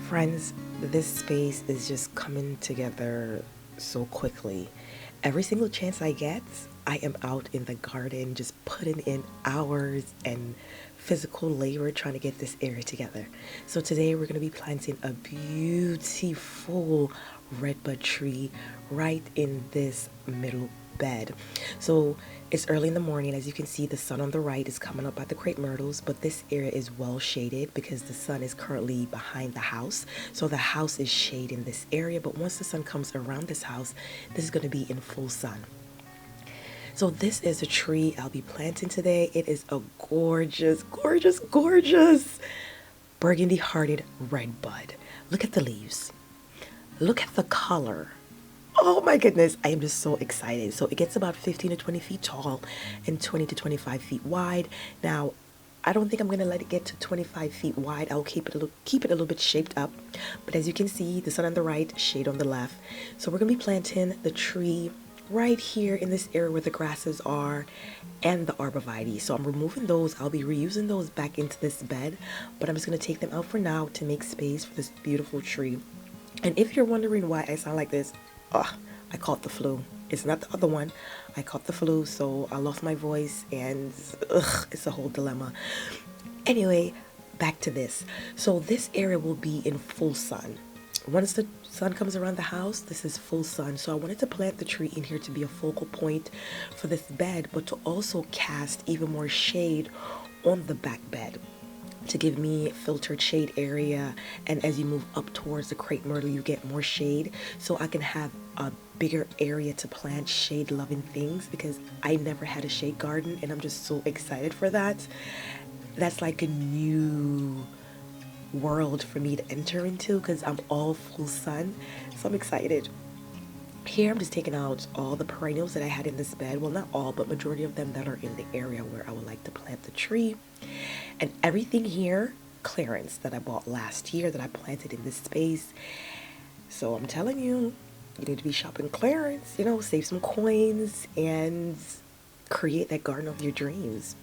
Friends, this space is just coming together so quickly. Every single chance I get, I am out in the garden just putting in hours and physical labor trying to get this area together. So today we're going to be planting a beautiful redbud tree right in this middle bed. So it's early in the morning. As you can see, the sun on the right is coming up by the crepe myrtles, but this area is well shaded because the sun is currently behind the house. So the house is shading this area, but once the sun comes around this house, this is going to be in full sun. So this is a tree I'll be planting today. It is a gorgeous, gorgeous, gorgeous burgundy hearted redbud. Look at the leaves. Look at the color. Oh my goodness, I am just so excited. So it gets about 15 to 20 feet tall and 20 to 25 feet wide. Now, I don't think I'm gonna let it get to 25 feet wide. I'll keep it a little bit shaped up. But as you can see, the sun on the right, shade on the left. So we're gonna be planting the tree right here in this area where the grasses are and the arborvitae. So I'm removing those. I'll be reusing those back into this bed, but I'm just gonna take them out for now to make space for this beautiful tree. And if you're wondering why I sound like this, I caught the flu. It's not the other one. I caught the flu, so I lost my voice, and it's a whole dilemma. Anyway, back to this. So this area will be in full sun. Once the sun comes around the house, this is full sun. So I wanted to plant the tree in here to be a focal point for this bed, but to also cast even more shade on the back bed to give me filtered shade area. And as you move up towards the crepe myrtle, you get more shade, so I can have a bigger area to plant shade loving things, because I never had a shade garden and I'm just so excited for that. That's like a new world for me to enter into because I'm all full sun, so I'm excited. Here I'm just taking out all the perennials that I had in this bed. Well, not all, but majority of them that are in the area where I would like to plant the tree. And everything here, clearance, that I bought last year that I planted in this space. So I'm telling you, you need to be shopping clearance, save some coins and create that garden of your dreams.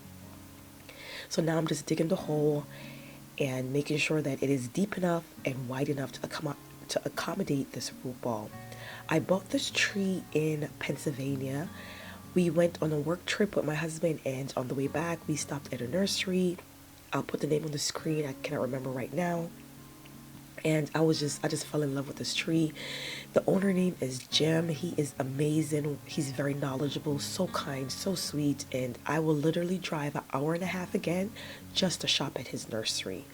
So now I'm just digging the hole and making sure that it is deep enough and wide enough to accommodate this root ball. I bought this tree in Pennsylvania. We went on a work trip with my husband, and on the way back we stopped at a nursery. I'll put the name on the screen, I cannot remember right now. And I just fell in love with this tree. The owner name is Jim. He is amazing. He's very knowledgeable, so kind, so sweet, and I will literally drive an hour and a half again just to shop at his nursery.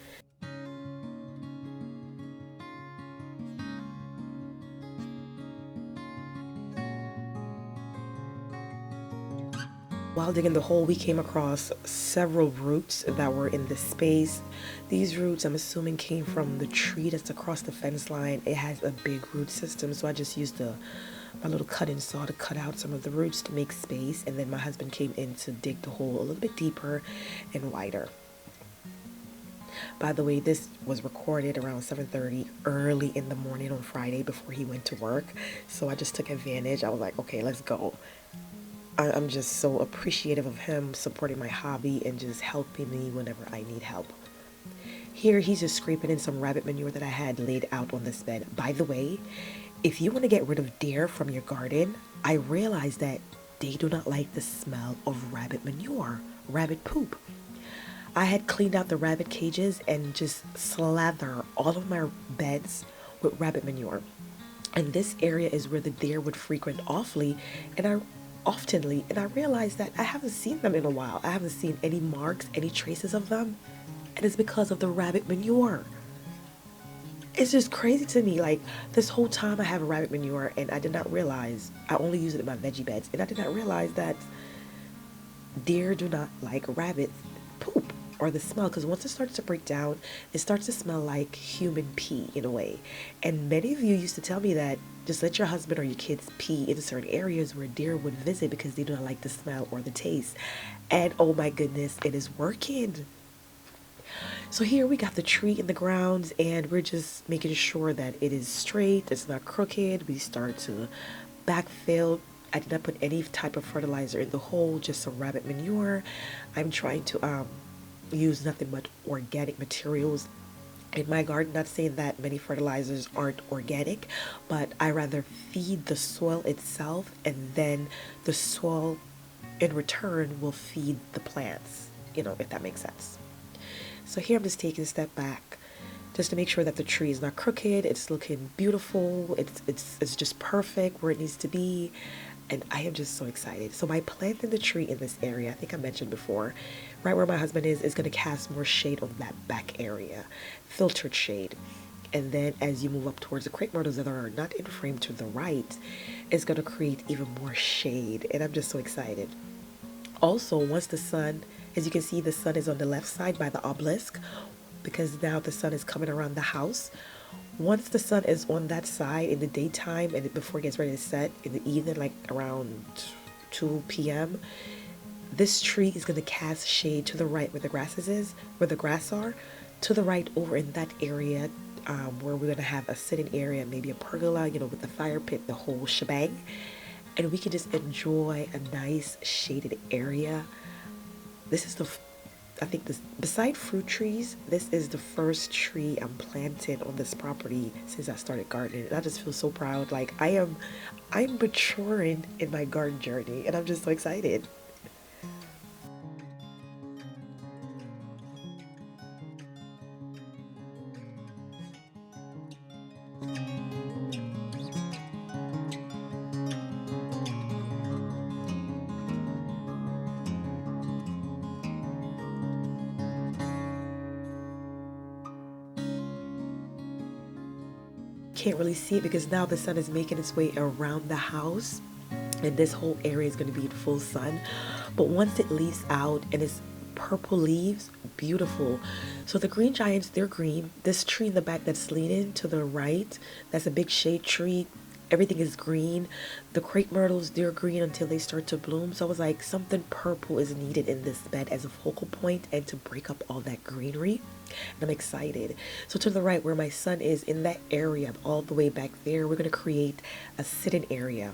While digging the hole, we came across several roots that were in this space. These roots, I'm assuming, came from the tree that's across the fence line. It has a big root system, so I just used my little cutting saw to cut out some of the roots to make space, and then my husband came in to dig the hole a little bit deeper and wider. By the way, this was recorded around 7:30 early in the morning on Friday before he went to work, so I just took advantage. I was like, okay, let's go. I'm just so appreciative of him supporting my hobby and just helping me whenever I need help. Here, he's just scraping in some rabbit manure that I had laid out on this bed. By the way, if you want to get rid of deer from your garden, I realized that they do not like the smell of rabbit manure, rabbit poop. I had cleaned out the rabbit cages and just slather all of my beds with rabbit manure. And this area is where the deer would frequent oftenly, and I realized that I haven't seen them in a while. I haven't seen any marks, any traces of them, and it's because of the rabbit manure. It's just crazy to me. Like, this whole time I have a rabbit manure, and I did not realize, I only use it in my veggie beds, and I did not realize that deer do not like rabbit poop or the smell, because once it starts to break down, it starts to smell like human pee in a way. And many of you used to tell me that just let your husband or your kids pee in certain areas where deer would visit because they do not like the smell or the taste. And oh my goodness, it is working. So here we got the tree in the ground, and we're just making sure that it is straight, it's not crooked. We start to backfill. I did not put any type of fertilizer in the hole, just some rabbit manure. I'm trying to use nothing but organic materials in my garden. Not saying that many fertilizers aren't organic, but I rather feed the soil itself, and then the soil in return will feed the plants, if that makes sense. So here I'm just taking a step back just to make sure that the tree is not crooked. It's looking beautiful. It's just perfect where it needs to be. And I am just so excited. So by planting the tree in this area, I think I mentioned before, right where my husband is going to cast more shade on that back area, filtered shade. And then as you move up towards the crepe myrtles that are not in frame to the right, it's going to create even more shade. And I'm just so excited. Also, once the sun, as you can see, the sun is on the left side by the obelisk, because now the sun is coming around the house. Once the sun is on that side in the daytime and before it gets ready to set in the evening, like around 2 p.m., this tree is going to cast shade to the right where the grasses is, where the grass are, to the right over in that area where we're going to have a sitting area, maybe a pergola, with the fire pit, the whole shebang. And we can just enjoy a nice shaded area. This is I think beside fruit trees, this is the first tree I'm planting on this property since I started gardening. And I just feel so proud. Like I'm maturing in my garden journey, and I'm just so excited. Can't really see it because now the sun is making its way around the house, and this whole area is going to be in full sun. But once it leaves out and it's purple leaves, beautiful. So the green giants, they're green. This tree in the back that's leaning to the right, that's a big shade tree. Everything is green. The crepe myrtles, they're green until they start to bloom. So I was like, something purple is needed in this bed as a focal point and to break up all that greenery. And I'm excited. So to the right where my son is, in that area all the way back there, we're going to create a sitting area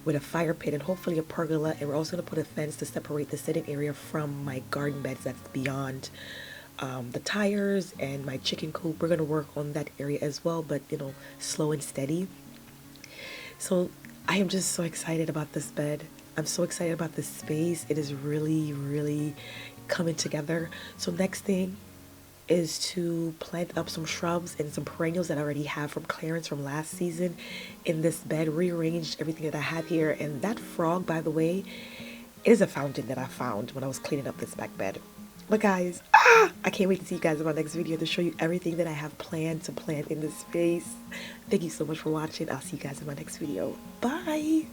with a fire pit and hopefully a pergola. And we're also going to put a fence to separate the sitting area from my garden beds that's beyond the tires and my chicken coop. We're going to work on that area as well, but slow and steady. So I am just so excited about this bed. I'm so excited about this space. It is really, really coming together. So next thing is to plant up some shrubs and some perennials that I already have from clearance from last season in this bed, rearranged everything that I have here. And that frog, by the way, is a fountain that I found when I was cleaning up this back bed. But guys, I can't wait to see you guys in my next video to show you everything that I have planned to plant in this space. Thank you so much for watching. I'll see you guys in my next video. Bye!